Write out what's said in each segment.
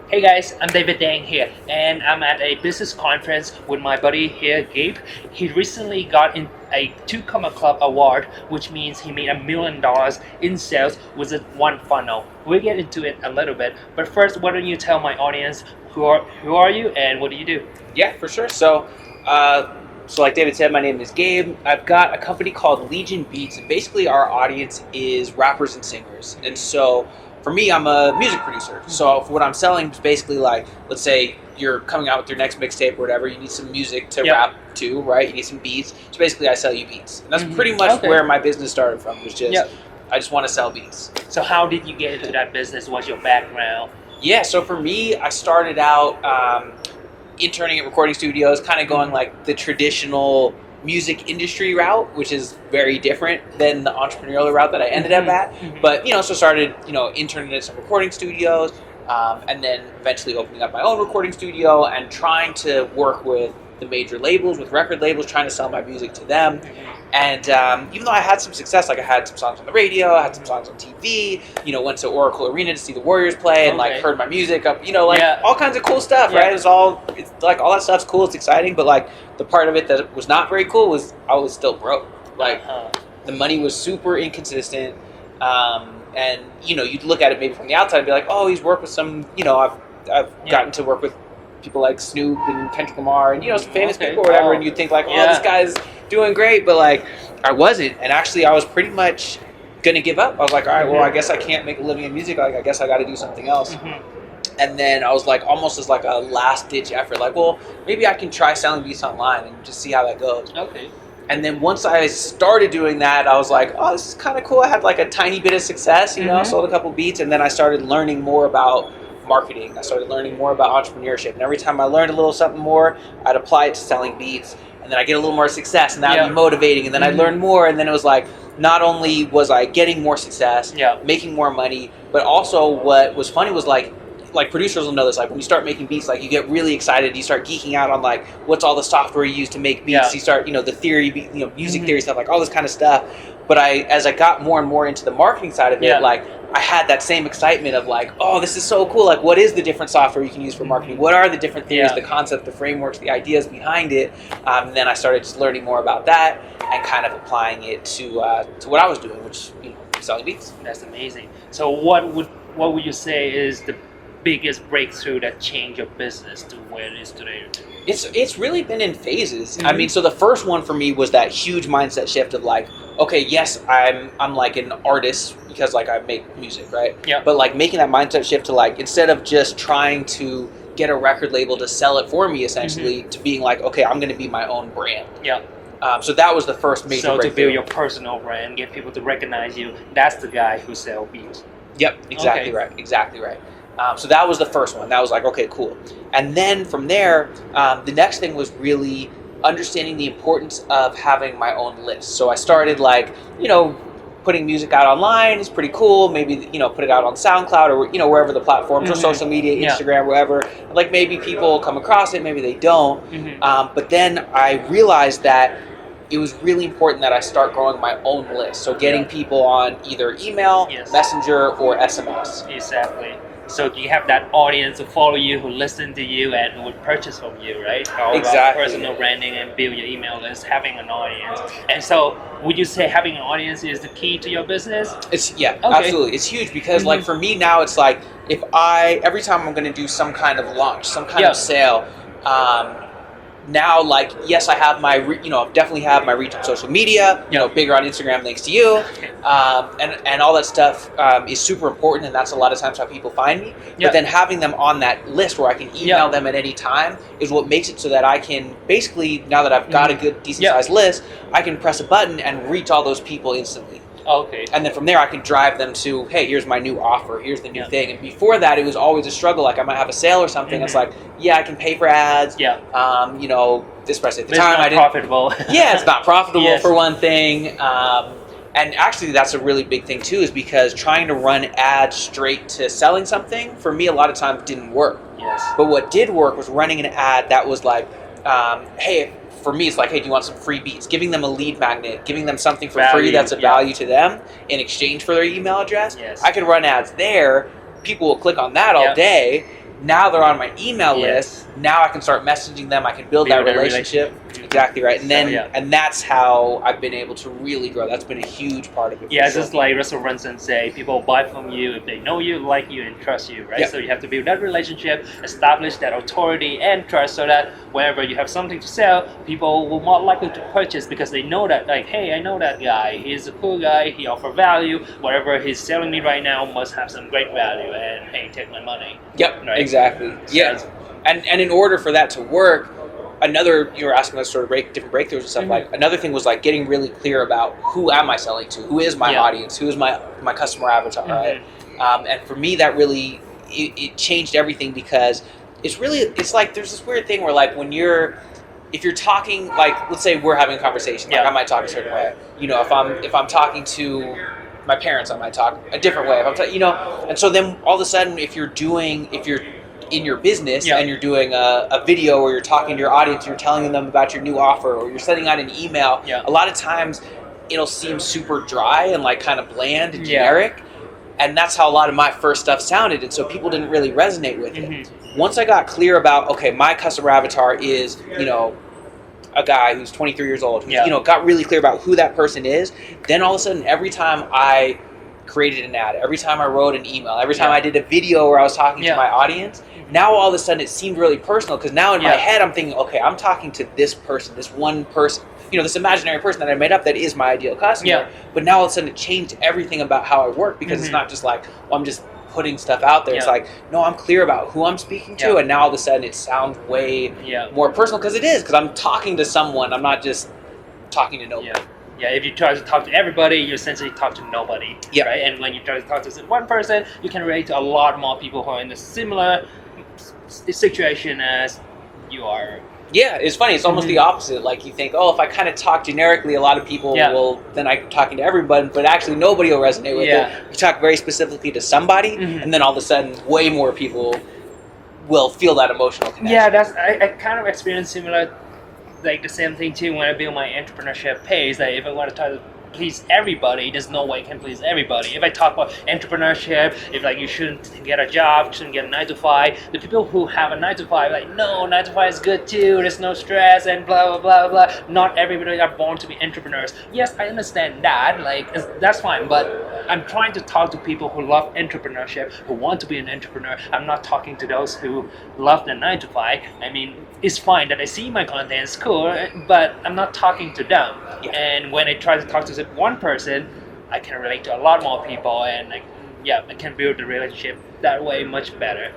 Hey guys, I'm David Dang here, and I'm at a business conference with my buddy here, Gabe. He recently got in a Two Comma Club award, which means he made $1 million in sales with one funnel. We'll get into it a little bit, but first, why don't you tell my audience who are you and what do you do? Yeah, for sure. So like David said, my name is Gabe. I've got a company called Legion Beats, and basically our audience is rappers and singers. And so for me, I'm a music producer. So what I'm selling is basically like, let's say you're coming out with your next mixtape or whatever, you need some music to rap to, right? You need some beats. So basically I sell you beats. And that's pretty much where my business started from, was just, I just want to sell beats. So how did you get into that business? What's your background? Yeah, so for me, I started out interning at recording studios, kind of going like the traditional music industry route, which is very different than the entrepreneurial route that I ended up at. But, so started, interning at some recording studios, and then eventually opening up my own recording studio and trying to work with the major labels, with record labels, trying to sell my music to them. And even though I had some success, like I had some songs on the radio, I had some songs on TV, went to Oracle Arena to see the Warriors play and like heard my music up, all kinds of cool stuff, right? It's like all that stuff's cool, it's exciting, but like the part of it that was not very cool was I was still broke. Like the money was super inconsistent. And you'd look at it maybe from the outside and be like, oh, he's worked with some, I've gotten to work with people like Snoop and Kendrick Lamar and some famous people or whatever, and you'd think like, oh, this guy's doing great, but like I wasn't. And actually I was pretty much gonna give up. I was like, all right, well, I guess I can't make a living in music, like I guess I got to do something else. And then I was like, almost as like a last ditch effort, like, well, maybe I can try selling beats online and just see how that goes. And then once I started doing that, I was like, oh, this is kind of cool. I had like a tiny bit of success, sold a couple beats, and then I started learning more about marketing. I started learning more about entrepreneurship, and every time I learned a little something more, I'd apply it to selling beats, and then I get a little more success, and that would be motivating, and then I'd learn more, and then it was like, not only was I getting more success, making more money, but also what was funny was like producers will know this, like when you start making beats, like you get really excited, you start geeking out on like what's all the software you use to make beats, you start, the theory, music theory stuff, like all this kind of stuff. But as I got more and more into the marketing side of it, like I had that same excitement of like, oh, this is so cool, like what is the different software you can use for marketing, what are the different theories, the concept, the frameworks, the ideas behind it. And then I started just learning more about that and kind of applying it to what I was doing, which selling beats. That's amazing. So what would you say is the biggest breakthrough that changed your business to where it is today? It's really been in phases. I mean, so the first one for me was that huge mindset shift of like, okay, yes, I'm like an artist because like I make music, right? But like making that mindset shift to like, instead of just trying to get a record label to sell it for me, essentially, to being like, okay, I'm going to be my own brand. So that was the first major breakthrough. So to build your personal brand, get people to recognize you, that's the guy who sells beats. Yep, exactly right, exactly right. So that was the first one. That was like, okay, cool. And then from there, the next thing was really understanding the importance of having my own list. So I started like, putting music out online is pretty cool. Maybe, put it out on SoundCloud or, wherever the platforms or social media, Instagram, wherever. Like maybe people come across it, maybe they don't. But then I realized that it was really important that I start growing my own list. So getting people on either email, Messenger, or SMS. Exactly. So you have that audience to follow you, who listen to you, and who would purchase from you, right? All about personal branding and build your email list, having an audience. And so, would you say having an audience is the key to your business? Absolutely. It's huge because, like, for me now, it's like every time I'm going to do some kind of launch, some kind of sale, now, like, yes, I have my, definitely have my reach on social media, bigger on Instagram thanks to you, and all that stuff is super important, and that's a lot of times how people find me. But then having them on that list where I can email them at any time is what makes it so that I can basically, now that I've got a good, decent-sized list, I can press a button and reach all those people instantly. And then from there, I can drive them to, hey, here's my new offer, here's the new thing. And before that, it was always a struggle. Like I might have a sale or something. It's like, I can pay for ads. Especially at the time, I didn't. Profitable. It's not profitable for one thing. And actually, that's a really big thing too, is because trying to run ads straight to selling something for me a lot of times didn't work. But what did work was running an ad that was like, hey. For me, it's like, hey, do you want some free beats? Giving them a lead magnet, giving them something for free that's of value to them in exchange for their email address. I could run ads there. People will click on that all day. Now they're on my email Yes. list. Now I can start messaging them. I can build that relationship. Exactly right. And then and that's how I've been able to really grow. That's been a huge part of it. Yeah, it's just like Russell Brunson say, people buy from you if they know you, like you, and trust you, right? Yeah. So you have to build that relationship, establish that authority and trust, so that whenever you have something to sell, people will more likely to purchase because they know that, like, hey, I know that guy. He's a cool guy. He offers value. Whatever he's selling me right now must have some great value. And hey, take my money. Yep. Right? Exactly. So yeah. And in order for that to work, another, you were asking us sort of different breakthroughs and stuff. Mm-hmm. Like another thing was like getting really clear about who am I selling to, who is my audience, who is my customer avatar, right? And for me, that really it changed everything, because it's like there's this weird thing where like if you're talking, like let's say we're having a conversation, like I might talk a certain way. You know, if I'm talking to my parents, I might talk a different way. If I'm and so then all of a sudden, if you're in your business and you're doing a video or you're talking to your audience, you're telling them about your new offer, or you're sending out an email, a lot of times it'll seem super dry and like kind of bland and generic. And that's how a lot of my first stuff sounded. And so people didn't really resonate with it. Once I got clear about, okay, my customer avatar is, a guy who's 23 years old, who's, got really clear about who that person is, then all of a sudden, every time I created an ad, every time I wrote an email, every time I did a video where I was talking to my audience, now all of a sudden it seemed really personal, because now in my head I'm thinking, okay, I'm talking to this person, this one person, this imaginary person that I made up that is my ideal customer. But now all of a sudden it changed everything about how I work, because it's not just like, well, I'm just putting stuff out there. It's like, no, I'm clear about who I'm speaking to, and now all of a sudden it sounds way more personal, because I'm talking to someone, I'm not just talking to nobody. Yeah, if you try to talk to everybody, you essentially talk to nobody, right? And when you try to talk to one person, you can relate to a lot more people who are in a similar situation as you are. Yeah, it's funny. It's almost the opposite. Like you think, oh, if I kind of talk generically, a lot of people will, then I'm talking to everybody, but actually nobody will resonate with it. You talk very specifically to somebody, and then all of a sudden, way more people will feel that emotional connection. Yeah, I kind of experienced similar, like the same thing too when I build my entrepreneurship page. Like if I want to try to please everybody, there's no way I can please everybody. If I talk about entrepreneurship, if like you shouldn't get a job, shouldn't get a 9 to 5, the people who have a 9 to 5 like, no, 9 to 5 is good too, there's no stress and blah blah blah blah. Not everybody are born to be entrepreneurs. Yes, I understand that, like that's fine, but I'm trying to talk to people who love entrepreneurship, who want to be an entrepreneur. I'm not talking to those who love the 9 to 5. I mean, it's fine that I see my content, it's cool, but I'm not talking to them. And when I try to talk to one person, I can relate to a lot more people, and I can build the relationship that way much better.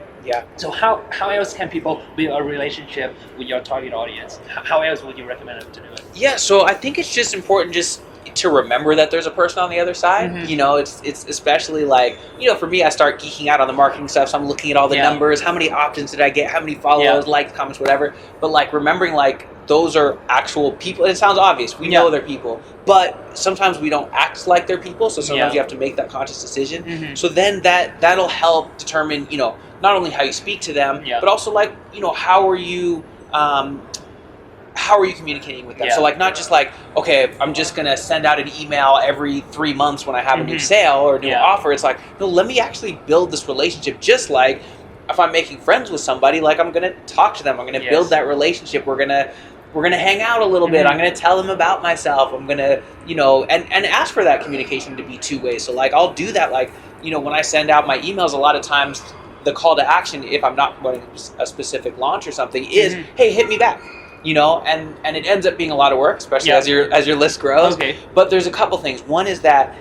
So how else can people build a relationship with your target audience? How else would you recommend them to do it? So I think it's just important just to remember that there's a person on the other side. It's especially like, for me, I start geeking out on the marketing stuff, so I'm looking at all the numbers, how many opt-ins did I get, how many followers, likes, comments, whatever. But like remembering like those are actual people. And it sounds obvious, we know they're people, but sometimes we don't act like they're people, so sometimes you have to make that conscious decision. So then that'll help determine, not only how you speak to them, but also like, how are you communicating with them? So like, not just like, okay, I'm just gonna send out an email every 3 months when I have a new sale or a new offer. It's like, no, let me actually build this relationship. Just like if I'm making friends with somebody, like I'm gonna talk to them, I'm gonna build that relationship, we're gonna hang out a little bit, I'm gonna tell them about myself, I'm gonna, and ask for that communication to be two ways. So like I'll do that, like, when I send out my emails, a lot of times the call to action, if I'm not running a specific launch or something, is, hey, hit me back. And it ends up being a lot of work, especially as your list grows. But there's a couple things. One is that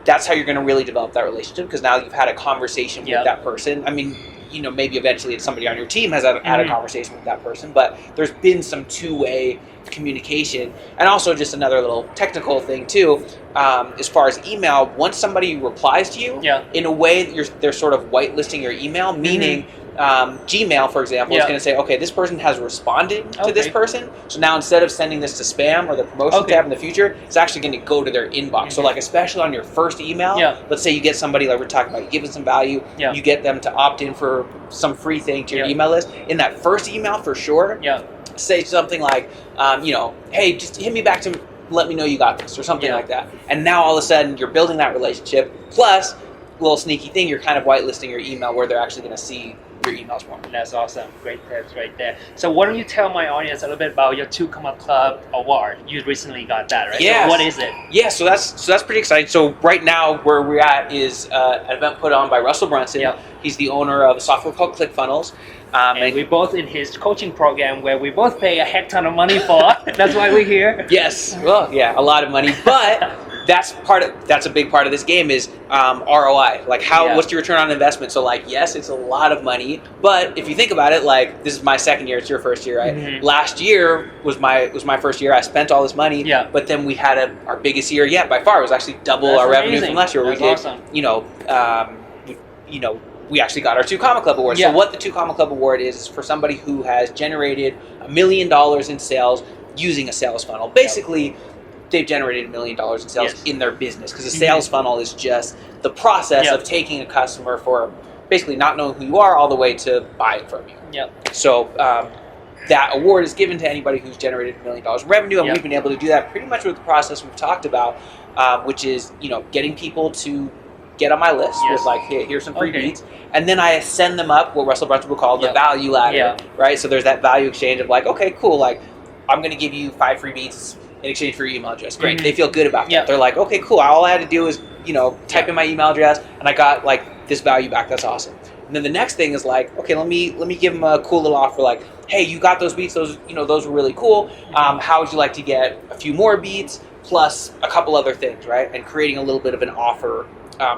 that's how you're going to really develop that relationship, because now you've had a conversation with that person. I mean, maybe eventually it's somebody on your team has had a conversation with that person, but there's been some two-way communication. And also just another little technical thing too, as far as email, once somebody replies to you, in a way they're sort of whitelisting your email, meaning Gmail, for example, is going to say, okay, this person has responded to this person, so now instead of sending this to spam or the promotion tab in the future, it's actually going to go to their inbox. So like, especially on your first email, let's say you get somebody, like we're talking about, you give them some value, you get them to opt in for some free thing to your email list. In that first email, for sure, say something like, hey, just hit me back to let me know you got this, or something like that. And now all of a sudden you're building that relationship, plus little sneaky thing, you're kind of whitelisting your email where they're actually going to see your emails more. That's awesome. Great tips right there. So why don't you tell my audience a little bit about your 2 Comma Club award? You recently got that, right? Yes. So what is it? Yeah, so that's pretty exciting. So right now where we're at is an event put on by Russell Brunson. Yep. He's the owner of a software called ClickFunnels. And we're both in his coaching program where we both pay a heck ton of money for. That's why we're here. Yes. Well, yeah, a lot of money, but that's a big part of this game is ROI. Like what's your return on investment? So like, yes, it's a lot of money, but if you think about it, like this is my second year, it's your first year, right? Mm-hmm. Last year was my first year. I spent all this money, but then we had our biggest year yet by far. It was actually double our revenue from last year. That's awesome. We actually got our 2 Comma Club award. So what the 2 Comma Club award is for somebody who has generated $1 million in sales using a sales funnel. Basically, they've generated $1 million in sales in their business, because a sales funnel is just the process of taking a customer for basically not knowing who you are all the way to buying from you. Yep. So that award is given to anybody who's generated $1 million in revenue, and we've been able to do that pretty much with the process we've talked about, which is getting people to get on my list with like, hey, here's some free beats, and then I send them up what Russell Brunson would call the value ladder, right? So there's that value exchange of like, okay, cool, like I'm going to give you 5 free beats in exchange for your email address. Great, they feel good about that. They're like, okay, cool. All I had to do was type in my email address, and I got like this value back. That's awesome. And then the next thing is like, okay, let me give them a cool little offer. Like, hey, you got those beats. Those those were really cool. How would you like to get a few more beats plus a couple other things, right? And creating a little bit of an offer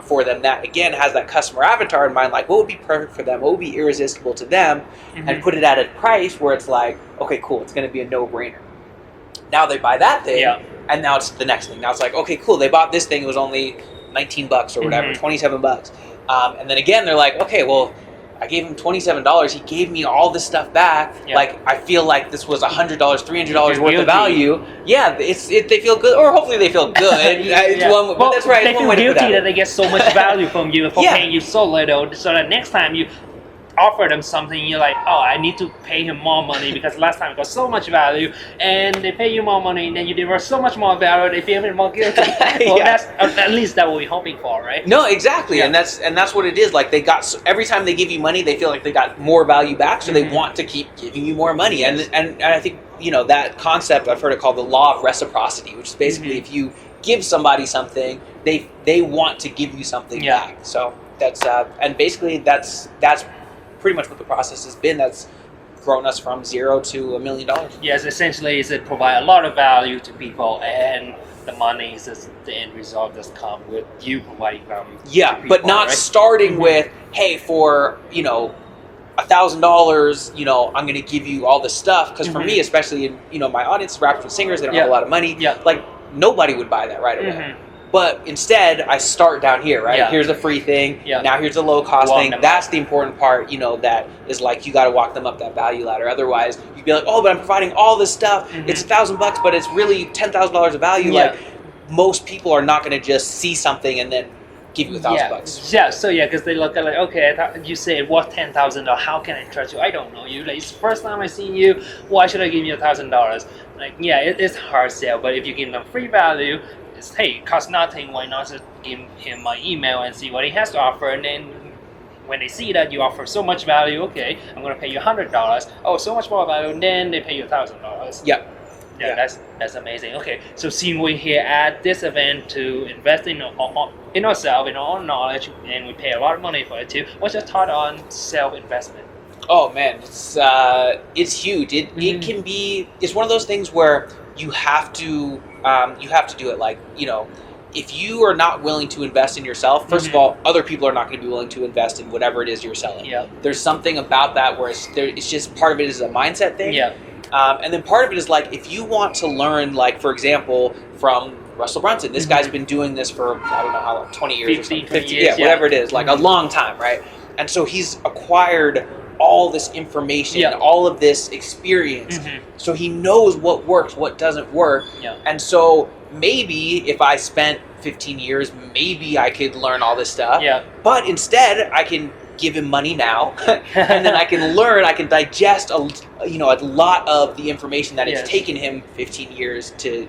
for them that, again, has that customer avatar in mind, like what would be perfect for them, what would be irresistible to them, and put it at a price where it's like, okay, cool, it's going to be a no-brainer. Now they buy that thing, and now it's the next thing. Now it's like, okay, cool, they bought this thing, it was only $19 or whatever, $27. And then again, they're like, okay, well, I gave him $27. He gave me all this stuff back. Like, I feel like this was $100, $300 worth of value. Yeah, they feel good, or hopefully they feel good. But that's right. They feel guilty that they get so much value from you for paying you so little. So that next time you offer them something, you're like, oh, I need to pay him more money because last time it got so much value, and they pay you more money, and then you deliver so much more value, they feel even more guilty. Well, that's at least that what we're hoping for, right? No, exactly, and that's what it is. Like, they got, every time they give you money, they feel like they got more value back, so they want to keep giving you more money. And I think that concept, I've heard it called the law of reciprocity, which is basically if you give somebody something, they want to give you something back. So that's and basically that's pretty much what the process has been. That's grown us from $0 to $1 million. Yes, essentially, it provide a lot of value to people, and the money is just the end result just come with you providing value. Yeah, to people, but not starting with, hey, for $1,000, I'm going to give you all this stuff. Because for me, especially in my audience, rappers and singers, they don't have a lot of money. Like, nobody would buy that right away. But instead, I start down here, right? Here's a free thing. Now here's a low cost thing. That's the important part, that is like, you got to walk them up that value ladder. Otherwise, you'd be like, oh, but I'm providing all this stuff. It's $1,000, but it's really $10,000 of value. Like, most people are not going to just see something and then give you $1,000. Yeah, so because they look at like, okay, I thought you say it was $10,000. How can I trust you? I don't know you. Like, it's the first time I seen you. Why should I give you $1,000? Like, it's hard sell. But if you give them free value, hey, it costs nothing, why not just give him my email and see what he has to offer, and then when they see that you offer so much value, okay, I'm going to pay you $100, oh, so much more value, and then they pay you $1,000. That's amazing. Okay, so seeing we're here at this event to invest in ourselves, in our own knowledge, and we pay a lot of money for it too. What's your thought on self-investment? Oh man, it's huge. It can be, it's one of those things where you have to do it. Like, if you are not willing to invest in yourself, first of all, other people are not going to be willing to invest in whatever it is you're selling. There's something about that where it's just, part of it is a mindset thing. And then part of it is like, if you want to learn, like, for example, from Russell Brunson, this guy's been doing this for, I don't know how long, 20 years 15, or something. 20 years, whatever it is, like a long time, right? And so he's acquired all this information, all of this experience, so he knows what works, what doesn't work. And so maybe if I spent 15 years, maybe I could learn all this stuff. But instead, I can give him money now, and then I can learn, I can digest a lot of the information that it's taken him 15 years to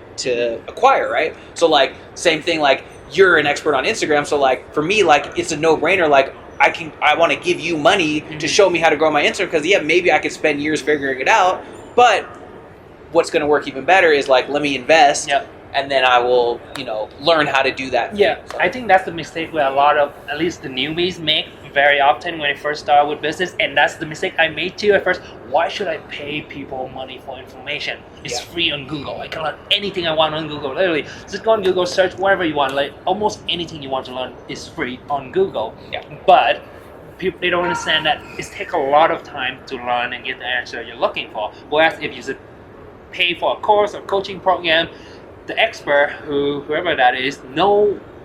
acquire, right? So like, same thing, like, you're an expert on Instagram, so like, for me, like, it's a no-brainer, like, I want to give you money to show me how to grow my Instagram, because maybe I could spend years figuring it out, but what's going to work even better is like, let me invest. Yep. And then I will, learn how to do that. Yeah, I think that's the mistake where a lot of, at least the newbies, make very often when they first start with business, and that's the mistake I made too at first. Why should I pay people money for information? It's free on Google. I can learn anything I want on Google. Literally, just go on Google, search whatever you want. Like almost anything you want to learn is free on Google. Yeah. But people, they don't understand that it takes a lot of time to learn and get the answer you're looking for. Whereas if you just pay for a course or coaching program, the expert, whoever that is,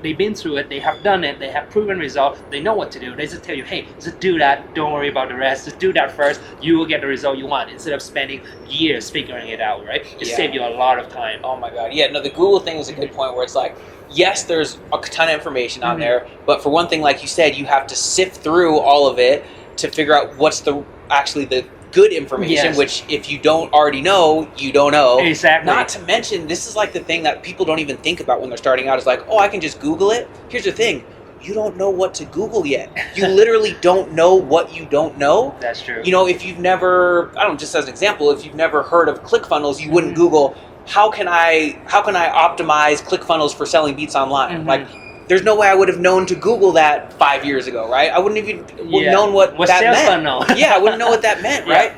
they've been through it, they have done it, they have proven results, they know what to do. They just tell you, hey, just do that, don't worry about the rest, just do that first, you will get the result you want, instead of spending years figuring it out, right? It saves you a lot of time. Oh my God. Yeah, no, the Google thing is a good point where it's like, yes, there's a ton of information on there, but for one thing, like you said, you have to sift through all of it to figure out what's actually the good information, which if you don't already know, you don't know. Exactly. Not to mention, this is like the thing that people don't even think about when they're starting out, is like, oh, I can just Google it. Here's the thing. You don't know what to Google yet. You literally don't know what you don't know. That's true. If you've never, just as an example, if you've never heard of ClickFunnels, you wouldn't Google, how can I optimize ClickFunnels for selling beats online? Like, there's no way I would have known to Google that 5 years ago, right? I wouldn't even known what that meant. Funnel? I wouldn't know what that meant, right?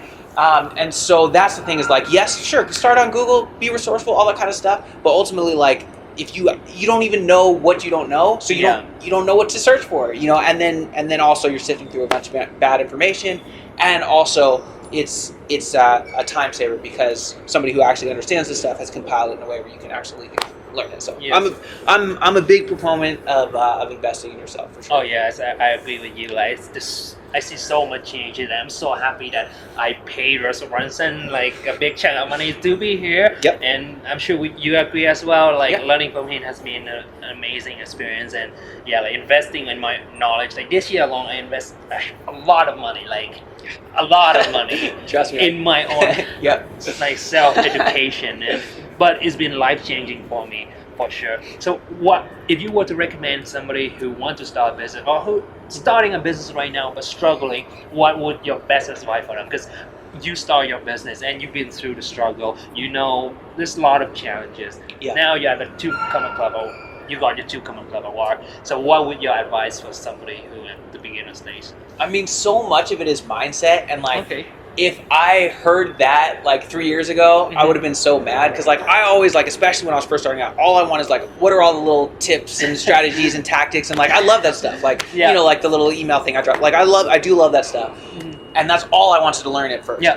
And so that's the thing, is like, yes, sure, start on Google, be resourceful, all that kind of stuff. But ultimately, like, if you don't even know what you don't know, so you don't know what to search for, and then also you're sifting through a bunch of bad information, and also it's a time saver, because somebody who actually understands this stuff has compiled it in a way where you can actually learn it. So I'm a big proponent of investing in yourself, for sure. Oh yes, I agree with you. Like, I see so much change, and I'm so happy that I paid Russell Brunson like a big chunk of money to be here. Yep. And I'm sure you agree as well. Like, learning from him has been an amazing experience, and like investing in my knowledge. Like this year alone, I invest a lot of money. Like a lot of money. Trust me. In my own like self-education, but it's been life-changing for me, for sure. So what if you were to recommend somebody who wants to start a business, or who starting a business right now but struggling, what would your best advice for them? Because you start your business and you've been through the struggle, there's a lot of challenges. Now you have a 2 Common Club, or you got your 2 Common Club award. So what would your advice for somebody who at the beginner stage? I mean, so much of it is mindset, and like, if I heard that like 3 years ago, I would have been so mad, because like I always, like, especially when I was first starting out, all I want is like, what are all the little tips and strategies and tactics, and like I love that stuff, like like the little email thing I dropped, like I do love that stuff, and that's all I wanted to learn at first.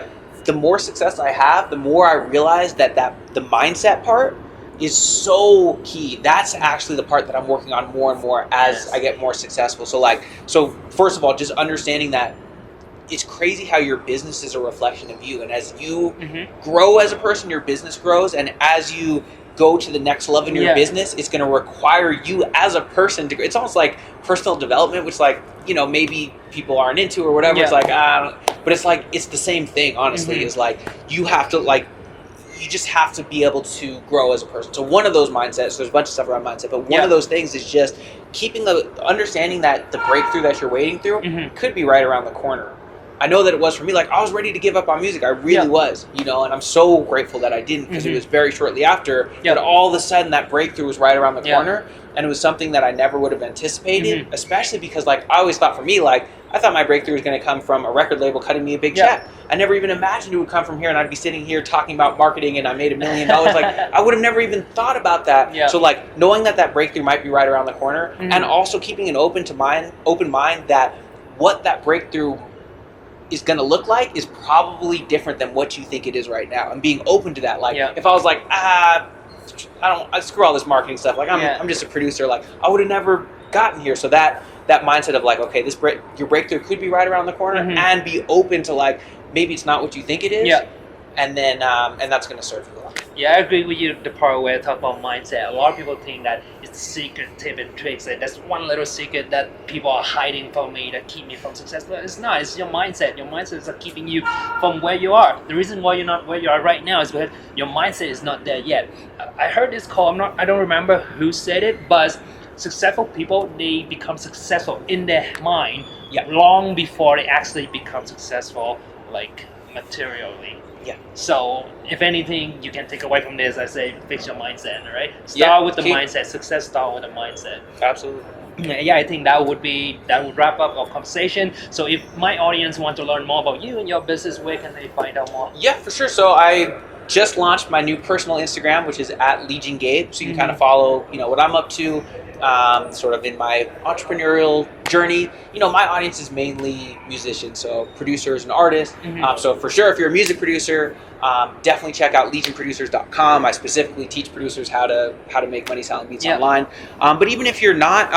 The more success I have, the more I realize that the mindset part is so key. That's actually the part that I'm working on more and more as I get more successful. So first of all, just understanding that it's crazy how your business is a reflection of you, and as you grow as a person, your business grows, and as you go to the next level in your business, it's going to require you as a person to. It's almost like personal development, which like maybe people aren't into or whatever. It's like but it's like it's the same thing. Honestly, is like you have to you just have to be able to grow as a person. So one of those mindsets, there's a bunch of stuff around mindset, but one of those things is just keeping understanding that the breakthrough that you're waiting through could be right around the corner. I know that it was for me. Like, I was ready to give up on music. I really was, and I'm so grateful that I didn't, because it was very shortly after that all of a sudden that breakthrough was right around the corner, and it was something that I never would have anticipated, especially because, like, I always thought for me, like, I thought my breakthrough was going to come from a record label cutting me a big check. I never even imagined it would come from here, and I'd be sitting here talking about marketing, and I made $1 million. Like, I would have never even thought about that. So, like, knowing that breakthrough might be right around the corner, and also keeping an open mind that what that breakthrough is going to look like is probably different than what you think it is right now, and being open to that. Like, if I was like, I screw all this marketing stuff. Like, I'm just a producer. Like, I would have never gotten here. So that mindset of like, okay, your breakthrough could be right around the corner, and be open to like, maybe it's not what you think it is. And then, and that's going to serve you a lot. I agree with you, the part where I talk about mindset. A lot of people think that it's the secret tip and tricks, and that's one little secret that people are hiding from me that keep me from success. But it's not. It's your mindset. Your mindset is keeping you from where you are. The reason why you're not where you are right now is because your mindset is not there yet. I heard this call. I don't remember who said it, but successful people, they become successful in their mind Yeah. long before they actually become successful, like materially. Yeah. So if anything you can take away from this, I say fix your mindset, right? Start Yeah, with the keep- mindset. Success start with the mindset. Absolutely. Yeah, I think that would wrap up our conversation. So if my audience want to learn more about you and your business, where can they find out more? Yeah, for sure. So I just launched my new personal Instagram, which is at Legion Gabe. So you can kind of follow, what I'm up to, sort of in my entrepreneurial journey. My audience is mainly musicians, so producers and artists. So for sure, if you're a music producer, definitely check out legionproducers.com. I specifically teach producers how to make money selling beats online. But even if you're not,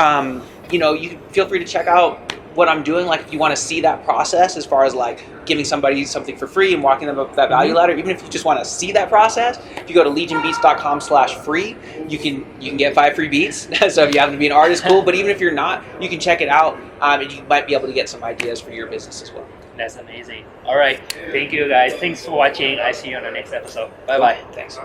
you can feel free to check out what I'm doing. Like if you want to see that process as far as like giving somebody something for free and walking them up that value ladder, even if you just want to see that process, if you go to legionbeats.com/free, you can get 5 free beats. So if you happen to be an artist, cool. But even if you're not, you can check it out, and you might be able to get some ideas for your business as well. That's amazing. All right. Thank you, guys. Thanks for watching. I see you on the next episode. Bye-bye. Thanks.